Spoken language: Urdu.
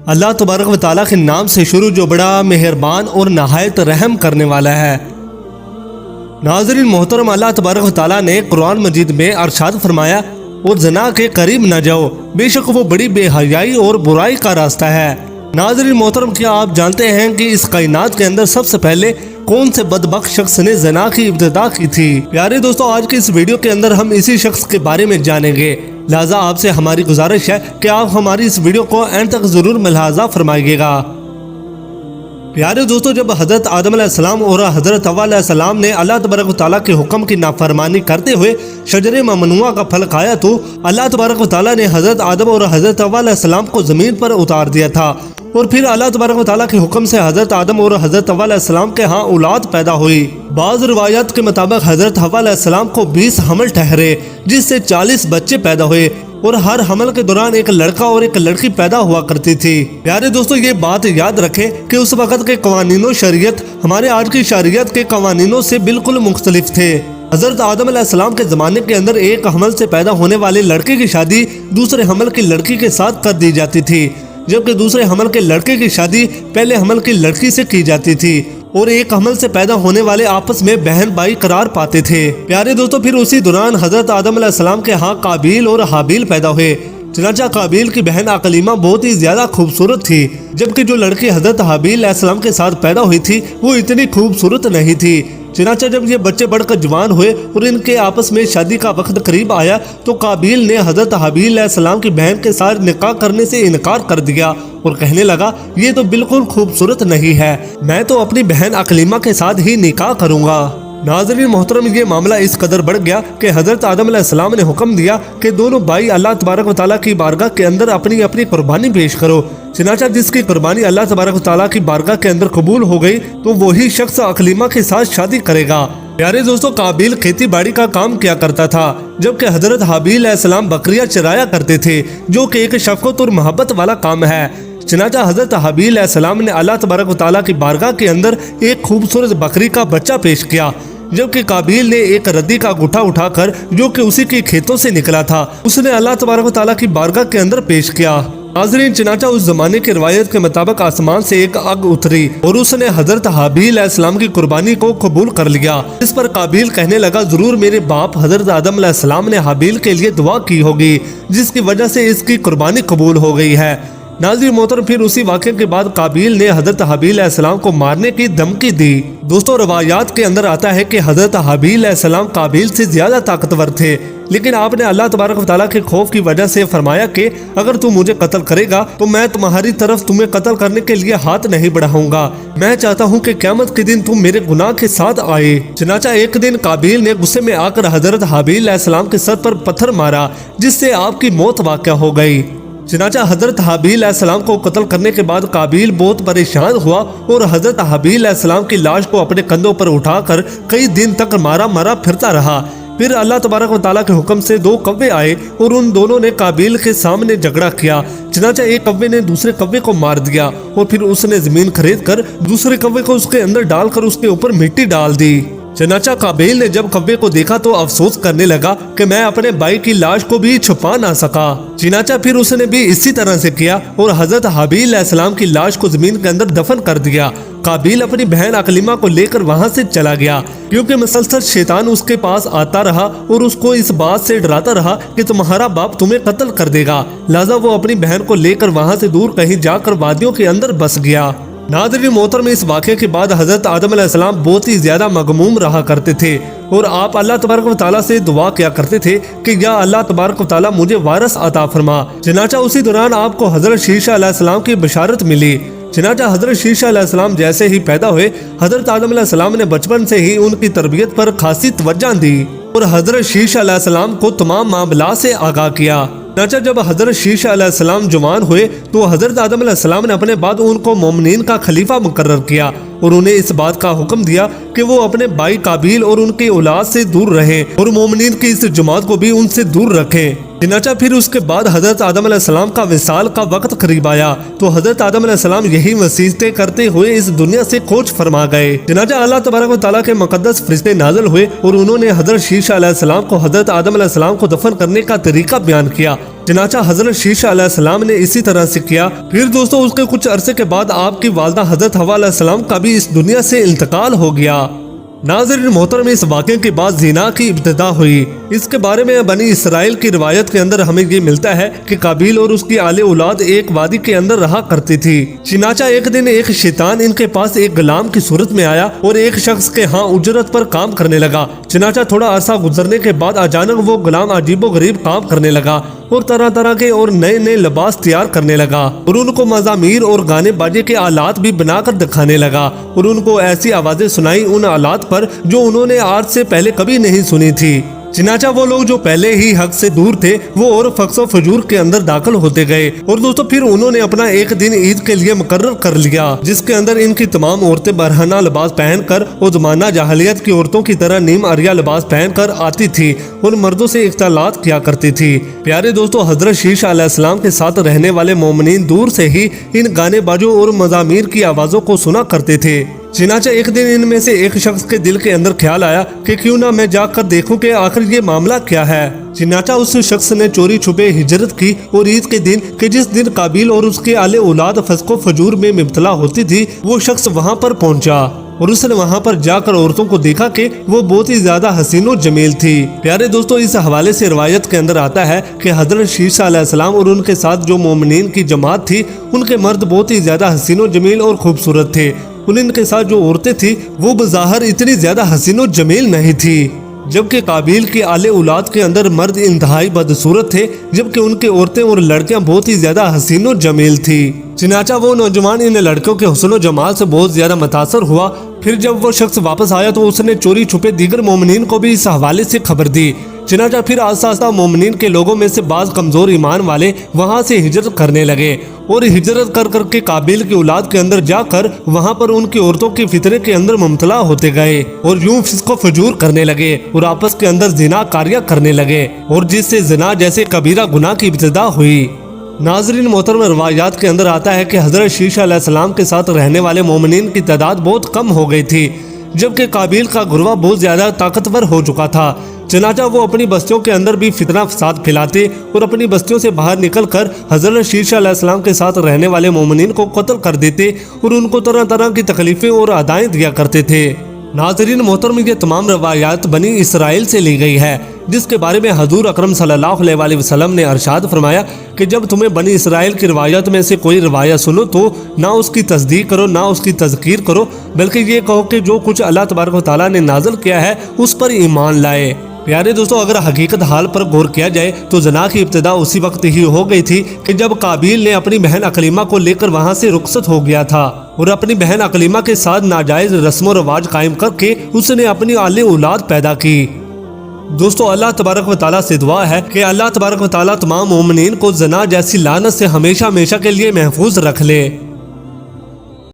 اللہ تبارک و تعالیٰ کے نام سے شروع جو بڑا مہربان اور نہایت رحم کرنے والا ہے۔ ناظرین محترم، اللہ تبارک و تعالیٰ نے قرآن مجید میں ارشاد فرمایا اور زنا کے قریب نہ جاؤ، بے شک وہ بڑی بے حیائی اور برائی کا راستہ ہے۔ ناظرین محترم، کیا آپ جانتے ہیں کہ اس کائنات کے اندر سب سے پہلے کون سے بدبخت شخص نے زنا کی ابتدا کی تھی؟ پیارے دوستو، آج کی اس ویڈیو کے اندر ہم اسی شخص کے بارے میں جانیں گے، لہٰذا آپ سے ہماری گزارش ہے کہ آپ ہماری اس ویڈیو کو اینڈ تک ضرور ملاحظہ فرمائیے گا۔ پیارے دوستو، جب حضرت آدم علیہ السلام اور حضرت حوا علیہ السلام نے اللہ تبارک و تعالیٰ کے حکم کی نافرمانی کرتے ہوئے شجر ممنوعہ کا پھل کھایا تو اللہ تبارک و تعالیٰ نے حضرت آدم اور حضرت حوا علیہ السلام کو زمین پر اتار دیا تھا، اور پھر اللہ تبارک و تعالیٰ کے حکم سے حضرت آدم اور حضرت حوا علیہ السلام کے ہاں اولاد پیدا ہوئی۔ بعض روایات کے مطابق حضرت حوا علیہ السلام کو 20 حمل ٹھہرے، جس سے 40 بچے پیدا ہوئے، اور ہر حمل کے دوران ایک لڑکا اور ایک لڑکی پیدا ہوا کرتی تھی۔ پیارے دوستو، یہ بات یاد رکھیں کہ اس وقت کے قوانین و شریعت ہمارے آج کی شریعت کے قوانینوں سے بالکل مختلف تھے۔ حضرت آدم علیہ السلام کے زمانے کے اندر ایک حمل سے پیدا ہونے والے لڑکے کی شادی دوسرے حمل کی لڑکی کے ساتھ کر دی جاتی تھی، جبکہ دوسرے حمل کے لڑکے کی شادی پہلے حمل کی لڑکی سے کی جاتی تھی، اور ایک حمل سے پیدا ہونے والے آپس میں بہن بھائی قرار پاتے تھے۔ پیارے دوستو، پھر اسی دوران حضرت آدم علیہ السلام کے ہاں قابیل اور حابیل پیدا ہوئے۔ چنانچہ قابیل کی بہن عقلیمہ بہت ہی زیادہ خوبصورت تھی، جبکہ جو لڑکی حضرت حابیل علیہ السلام کے ساتھ پیدا ہوئی تھی وہ اتنی خوبصورت نہیں تھی۔ چنانچہ جب یہ بچے بڑھ کر جوان ہوئے اور ان کے آپس میں شادی کا وقت قریب آیا تو قابیل نے حضرت حابیل علیہ السلام کی بہن کے ساتھ نکاح کرنے سے انکار کر دیا اور کہنے لگا، یہ تو بالکل خوبصورت نہیں ہے، میں تو اپنی بہن عقلیمہ کے ساتھ ہی نکاح کروں گا۔ ناظرین محترم، یہ معاملہ اس قدر بڑھ گیا کہ حضرت آدم علیہ السلام نے حکم دیا کہ دونوں بھائی اللہ تبارک و تعالیٰ کی بارگاہ کے اندر اپنی اپنی قربانی پیش کرو۔ چنانچہ جس کی قربانی اللہ تبارک و تعالیٰ کی بارگاہ کے اندر قبول ہو گئی تو وہی شخص عقلیمہ کے ساتھ شادی کرے گا۔ پیارے دوستو، قابیل کھیتی باڑی کا کام کیا کرتا تھا، جبکہ حضرت حابیل علیہ السلام بکریاں چرایا کرتے تھے، جو کہ ایک شفقت اور محبت والا کام ہے۔ چنانچہ حضرت حابیل علیہ السلام نے اللہ تبارک و تعالیٰ کی بارگاہ کے اندر ایک خوبصورت بکری کا بچہ پیش کیا، جبکہ قابیل نے ایک ردی کا گٹھا اٹھا کر جو کہ اسی کے کھیتوں سے نکلا تھا اس نے اللہ تبارک و تعالیٰ کی بارگاہ کے اندر پیش کیا۔ ناظرین، چنانچہ اس زمانے کی روایت کے مطابق آسمان سے ایک آگ اتری اور اس نے حضرت حابیل علیہ السلام کی قربانی کو قبول کر لیا۔ اس پر قابیل کہنے لگا، ضرور میرے باپ حضرت آدم علیہ السلام نے حابیل کے لیے دعا کی ہوگی، جس کی وجہ سے اس کی قربانی قبول ہو گئی ہے۔ ناظرین محترم، پھر اسی واقعے کے بعد قابیل نے حضرت حابیل علیہ السلام کو مارنے کی دھمکی دی۔ دوستو، روایات کے اندر آتا ہے کہ حضرت حابیل علیہ السلام قابیل سے زیادہ طاقتور تھے، لیکن آپ نے اللہ تبارک و تعالیٰ کے خوف کی وجہ سے فرمایا کہ اگر تم مجھے قتل کرے گا تو میں تمہاری طرف تمہیں قتل کرنے کے لیے ہاتھ نہیں بڑھاؤں گا، میں چاہتا ہوں کہ قیامت کے دن تم میرے گناہ کے ساتھ آئے۔ چنانچہ ایک دن قابیل نے غصے میں آ کر حضرت حابیل علیہ السلام کے سر پر پتھر مارا، جس سے آپ کی موت واقع ہو گئی۔ چنانچہ حضرت حابیل علیہ السلام کو قتل کرنے کے بعد قابیل بہت پریشان ہوا اور حضرت حابیل علیہ السلام کی لاش کو اپنے کندھوں پر اٹھا کر کئی دن تک مارا پھرتا رہا۔ پھر اللہ تبارک و تعالیٰ کے حکم سے 2 کوے آئے اور ان دونوں نے قابیل کے سامنے جھگڑا کیا۔ چنانچہ ایک کوے نے دوسرے کوے کو مار دیا اور پھر اس نے زمین خرید کر دوسرے کوے کو اس کے اندر ڈال کر اس کے اوپر مٹی ڈال دی۔ چنانچہ قابیل نے جب کوے کو دیکھا تو افسوس کرنے لگا کہ میں اپنے بھائی کی لاش کو بھی چھپا نہ سکا۔ چنانچہ پھر اس نے بھی اسی طرح سے کیا اور حضرت حابیل علیہ السلام کی لاش کو زمین کے اندر دفن کر دیا۔ قابیل اپنی بہن عقلیمہ کو لے کر وہاں سے چلا گیا، کیونکہ مسلسل شیطان اس کے پاس آتا رہا اور اس کو اس بات سے ڈراتا رہا کہ تمہارا باپ تمہیں قتل کر دے گا، لہذا وہ اپنی بہن کو لے کر وہاں سے دور کہیں جا کر وادیوں کے اندر بس گیا۔ ناظرین محترم، اس واقعے کے بعد حضرت آدم علیہ السلام بہت ہی زیادہ مغموم رہا کرتے تھے اور آپ اللہ تبارک و تعالیٰ سے دعا کیا کرتے تھے کہ یا اللہ تبارک و تعالیٰ مجھے وارث عطا فرما۔ چنانچہ اسی دوران آپ کو حضرت شیشہ علیہ السلام کی بشارت ملی۔ چنانچہ حضرت شیشہ علیہ السلام جیسے ہی پیدا ہوئے، حضرت آدم علیہ السلام نے بچپن سے ہی ان کی تربیت پر خاصی توجہ دی اور حضرت شیشہ علیہ السلام کو تمام معاملات سے آگاہ کیا۔ چنانچہ جب حضرت شیشہ علیہ السلام جوان ہوئے تو حضرت آدم علیہ السلام نے اپنے بعد ان کو مومنین کا خلیفہ مقرر کیا اور انہیں اس بات کا حکم دیا کہ وہ اپنے بھائی قابیل اور ان کی اولاد سے دور رہیں اور مومنین کی اس جماعت کو بھی ان سے دور رکھیں۔ چنانچہ پھر اس کے بعد حضرت آدم علیہ السلام کا وصال کا وقت قریب آیا تو حضرت آدم علیہ السلام یہی وصیتیں کرتے ہوئے اس دنیا سے کوچ فرما گئے۔ چنانچہ اللہ تبارک و تعالیٰ کے مقدس فرشتے نازل ہوئے اور انہوں نے حضرت شیشہ علیہ السلام کو حضرت آدم علیہ السلام کو دفن کرنے کا طریقہ بیان کیا چنانچہ حضرت شیشہ علیہ السلام نے اسی طرح سے کیا۔ پھر دوستو اس کے کچھ عرصے کے بعد آپ کی والدہ حضرت حوا علیہ السلام کا بھی اس دنیا سے انتقال ہو گیا۔ ناظرین محترم، اس واقعے کے بعد زنا کی ابتدا ہوئی۔ اس کے بارے میں بنی اسرائیل کی روایت کے اندر ہمیں یہ ملتا ہے کہ قابیل اور اس کی آل اولاد ایک وادی کے اندر رہا کرتی تھی۔ چنانچہ ایک دن ایک شیطان ان کے پاس ایک غلام کی صورت میں آیا اور ایک شخص کے ہاں اجرت پر کام کرنے لگا۔ چنانچہ تھوڑا عرصہ گزرنے کے بعد اچانک وہ غلام عجیب و غریب کام کرنے لگا اور طرح طرح کے اور نئے نئے لباس تیار کرنے لگا اور ان کو مزامیر اور گانے باجے کے آلات بھی بنا کر دکھانے لگا اور ان کو ایسی آوازیں سنائی ان آلات پر جو انہوں نے آج سے پہلے کبھی نہیں سنی تھی۔ چنانچہ وہ لوگ جو پہلے ہی حق سے دور تھے وہ اور فقر و فجور کے اندر داخل ہوتے گئے اور دوستو پھر انہوں نے اپنا ایک دن عید کے لیے مقرر کر لیا جس کے اندر ان کی تمام عورتیں برہنہ لباس پہن کر اور زمانہ جاہلیت کی عورتوں کی طرح نیم عریہ لباس پہن کر آتی تھی اور مردوں سے اختلاط کیا کرتی تھی۔ پیارے دوستو، حضرت شیشہ علیہ السلام کے ساتھ رہنے والے مومنین دور سے ہی ان گانے باجوں اور مزامیر کی آوازوں کو سنا کرتے تھے۔ چنانچہ ایک دن ان میں سے ایک شخص کے دل کے اندر خیال آیا کہ کیوں نہ میں جا کر دیکھوں کہ آخر یہ معاملہ کیا ہے۔ چنانچہ اس شخص نے چوری چھپے ہجرت کی اور عید کے دن کہ جس دن قابیل اور اس کے آل اولاد فسق و فجور میں مبتلا ہوتی تھی وہ شخص وہاں پر پہنچا اور اس نے وہاں پر جا کر عورتوں کو دیکھا کہ وہ بہت ہی زیادہ حسین و جمیل تھی۔ پیارے دوستو، اس حوالے سے روایت کے اندر آتا ہے کہ حضرت شیشہ علیہ السلام اور ان کے ساتھ جو مومنین کی جماعت تھی ان کے مرد بہت ہی زیادہ حسین و جمیل اور خوبصورت تھے، ان کے ساتھ جو عورتیں تھیں وہ بظاہر اتنی زیادہ حسین و جمیل نہیں تھی، جبکہ قابیل کی آل اولاد کے اندر مرد انتہائی بدصورت تھے جبکہ ان کی عورتیں اور لڑکیاں بہت ہی زیادہ حسین و جمیل تھی۔ چنانچہ وہ نوجوان ان لڑکیوں کے حسن و جمال سے بہت زیادہ متاثر ہوا۔ پھر جب وہ شخص واپس آیا تو اس نے چوری چھپے دیگر مومنین کو بھی اس حوالے سے خبر دی۔ چنانچہ پھر آہستہ آہستہ مومنین کے لوگوں میں سے بعض کمزور ایمان والے وہاں سے ہجرت کرنے لگے اور ہجرت کر کر کے قابیل کی اولاد کے اندر جا کر وہاں پر ان کی عورتوں کے فطرے کے اندر مبتلا ہوتے گئے اور یوں فسق و فجور کرنے لگے اور آپس کے اندر زنا کاریاں کرنے لگے اور جس سے زنا جیسے کبیرہ گناہ کی ابتدا ہوئی۔ ناظرین محترم، روایات کے اندر آتا ہے کہ حضرت شیشہ علیہ السلام کے ساتھ رہنے والے مومنین کی تعداد بہت کم ہو گئی تھی جبکہ قابیل کا گروہ بہت زیادہ طاقتور ہو چکا تھا۔ چنانچہ وہ اپنی بستیوں کے اندر بھی فتنہ فساد پھیلاتے اور اپنی بستیوں سے باہر نکل کر حضرت شیشہ علیہ السلام کے ساتھ رہنے والے مومنین کو قتل کر دیتے اور ان کو طرح طرح کی تکلیفیں اور عطائیں دیا کرتے تھے۔ ناظرین محترم، یہ تمام روایات بنی اسرائیل سے لی گئی ہے جس کے بارے میں حضور اکرم صلی اللہ علیہ وسلم نے ارشاد فرمایا کہ جب تمہیں بنی اسرائیل کی روایت میں سے کوئی روایت سنو تو نہ اس کی تصدیق کرو نہ اس کی تذکیر کرو، بلکہ یہ کہو کہ جو کچھ اللہ تبارک و تعالیٰ نے نازل کیا ہے اس پر ایمان لائے۔ پیارے دوستو، اگر حقیقت حال پر غور کیا جائے تو زنا کی ابتدا اسی وقت ہی ہو گئی تھی کہ جب قابیل نے اپنی بہن عقلیمہ کو لے کر وہاں سے رخصت ہو گیا تھا اور اپنی بہن عقلیمہ کے ساتھ ناجائز رسم و رواج قائم کر کے اس نے اپنی آل اولاد پیدا کی۔ دوستو، اللہ تبارک و تعالیٰ سے دعا ہے کہ اللہ تبارک و تعالیٰ تمام مومنین کو زنا جیسی لعنت سے ہمیشہ ہمیشہ کے لیے محفوظ رکھ لے۔